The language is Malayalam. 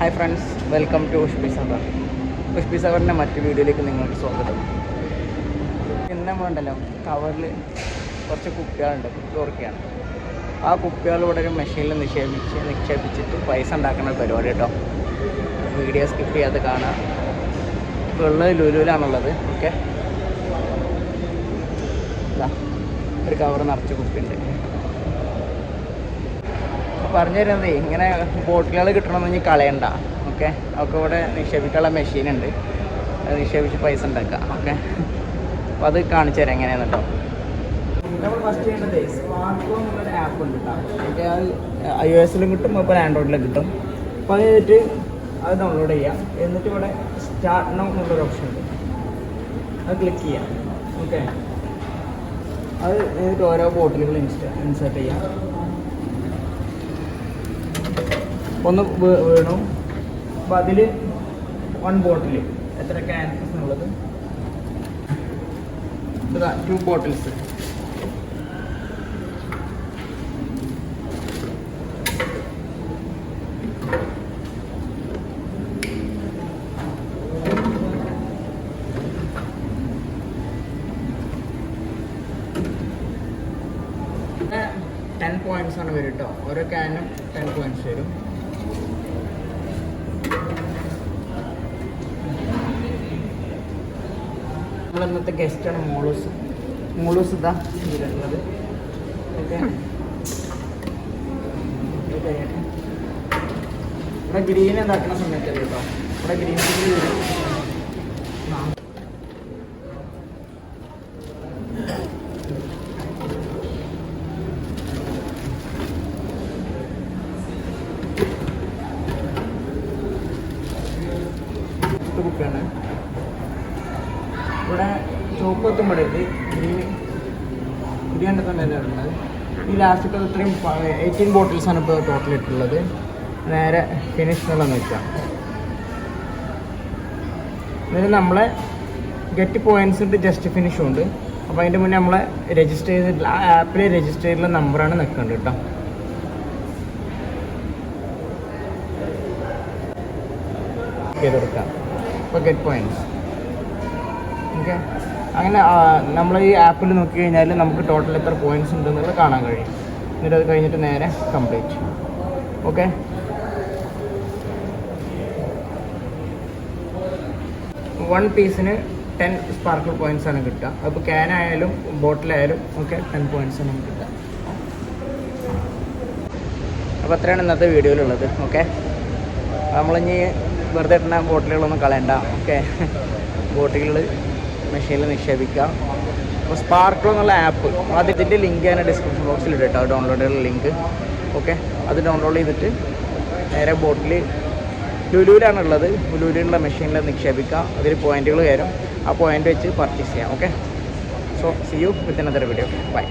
ഹായ് ഫ്രണ്ട്സ്, വെൽക്കം ടു ഉഷ്പി സവർ. ഉഷ്പി സവറിൻ്റെ മറ്റു വീഡിയോയിലേക്ക് നിങ്ങൾക്ക് സ്വാഗതം. ഇന്ന് വേണ്ടല്ലോ കവറിൽ കുറച്ച് കുപ്പികളുണ്ട്, കുപ്പി ഓർക്കുകയാണ്. ആ കുപ്പികൾ ഇവിടെ ഒരു മെഷീനിൽ നിക്ഷേപിച്ചിട്ട് പൈസ ഉണ്ടാക്കുന്ന പരിപാടി കേട്ടോ. വീഡിയോ സ്കിപ്പ് ചെയ്യാതെ കാണാം. ഉള്ളത് ലുലുവിലാണുള്ളത്. ഓക്കെ, ഒരു കവർ നിറച്ച് കുപ്പിയുണ്ട്. പറഞ്ഞു തരുന്നത് ഇങ്ങനെ ബോട്ടിലുകൾ കിട്ടണമെന്ന് കളയണ്ട. ഓക്കെ, അവർക്ക് ഇവിടെ നിക്ഷേപിക്കാനുള്ള മെഷീനുണ്ട്, അത് നിക്ഷേപിച്ച് പൈസ ഉണ്ടാക്കാം. ഓക്കെ, അപ്പോൾ അത് കാണിച്ചു തരാം എങ്ങനെയാണെന്ന് കേട്ടോ. നമ്മൾ ഫസ്റ്റ് ചെയ്യേണ്ടത് സ്മാർട്ട് ഫോൺ എന്നുള്ളൊരു ആപ്പ് ഉണ്ട് കേട്ടോ. ഓക്കെ, അത് iOS-ലും കിട്ടും, ഇപ്പോൾ ആൻഡ്രോയിഡിലും കിട്ടും. അപ്പോൾ അത് കഴിഞ്ഞിട്ട് അത് ഡൗൺലോഡ് ചെയ്യാം. എന്നിട്ട് ഇവിടെ സ്റ്റാർട്ട് നൗ എന്നുള്ളൊരു ഓപ്ഷൻ ഉണ്ട്, അത് ക്ലിക്ക് ചെയ്യാം. ഓക്കെ, അത് എന്നിട്ട് ഓരോ ബോട്ടിലുകൾ ഇൻസേർട്ട് ചെയ്യാം. ഒന്ന് വീണു. അപ്പോൾ അതിൽ 1 ബോട്ടിൽ എത്ര ക്യാൻസസ് എന്നുള്ളത് 2 ബോട്ടിൽസ്. പിന്നെ 10 points ആണ് വരും കേട്ടോ. ഓരോ ക്യാനും 10 points വരും. നമ്മൾ ഇന്നത്തെ ഗസ്റ്റാണ് മോളൂസ് ഇതാ ഇതിലുള്ളത്. ഓക്കെ, ഇവിടെ ഗ്രീൻ ഇതാക്കുന്ന സമയത്തല്ലേ കേട്ടോ, ഇവിടെ ഗ്രീൻ ചില്ലി വരും. കുപ്പിയാണ് ഇവിടെ ചോപ്പ് എത്തുമ്പോഴേ ഗ്രീൻ തന്നെ ഉള്ളത്. ഈ ലാസ്റ്റത്തെ ഇത്രയും 18 ബോട്ടിൽസാണ് ഇപ്പോൾ ടോട്ടൽ ഇട്ടുള്ളത്. നേരെ ഫിനിഷ് എന്നുള്ളതെന്ന് വെച്ചാൽ ഇതിൽ നമ്മളെ ഗെറ്റ് പോയിൻറ്റ്സ് ഉണ്ട്, ജസ്റ്റ് ഫിനിഷും ഉണ്ട്. അപ്പോൾ അതിൻ്റെ മുന്നേ നമ്മളെ രജിസ്റ്റർ ചെയ്തിട്ടുള്ള ആ ആപ്പിൽ രജിസ്റ്റർ ചെയ്തിട്ടുള്ള നമ്പറാണ് നിൽക്കേണ്ടത് കേട്ടോ. ചെയ്തെടുക്കാം. അപ്പോൾ ഗെറ്റ് പോയിൻറ്റ്സ്. ഓക്കെ, അങ്ങനെ നമ്മൾ ഈ ആപ്പിൽ നോക്കി കഴിഞ്ഞാൽ നമുക്ക് ടോട്ടൽ എത്ര പോയിൻറ്റ്സ് ഉണ്ടെന്നുള്ളത് കാണാൻ കഴിയും. എന്നിട്ട് അത് കഴിഞ്ഞിട്ട് നേരെ കംപ്ലീറ്റ്. ഓക്കെ, വൺ പീസിന് 10 സ്പാർക്കിൾ പോയിൻറ്റ്സ് ആണ് കിട്ടുക. അപ്പോൾ ക്യാനായാലും ബോട്ടിലായാലും ഒക്കെ 10 പോയിൻറ്റ്സ് ആണ് നമുക്ക് കിട്ടുക. അപ്പോൾ അത്രയാണ് ഇന്നത്തെ വീഡിയോയിലുള്ളത്. ഓക്കെ, നമ്മളിനി വെറുതെ ഇട്ടുന്ന ബോട്ടിലുകളൊന്നും കളയണ്ട. ഓക്കെ, ബോട്ടിലുകൾ മെഷീനിൽ നിക്ഷേപിക്കുക. അപ്പോൾ സ്പാർക്കിൾ എന്നുള്ള ആപ്പ്, അതിൻ്റെ ലിങ്ക് ഞാൻ ഡിസ്ക്രിപ്ഷൻ ബോക്സിൽ ഇട്ടോ, ഡൗൺലോഡ് ചെയ്യുന്ന ലിങ്ക്. ഓക്കെ, അത് ഡൗൺലോഡ് ചെയ്തിട്ട് നേരെ ബോട്ടിൽ ലുലുവിലാണുള്ളത്, ലുലുവിലുള്ള മെഷീനിൽ നിക്ഷേപിക്കുക. അതിൽ പോയിൻറ്റുകൾ കയറും, ആ പോയിൻ്റ് വെച്ച് പർച്ചേസ് ചെയ്യാം. Okay, so see you with another video. By.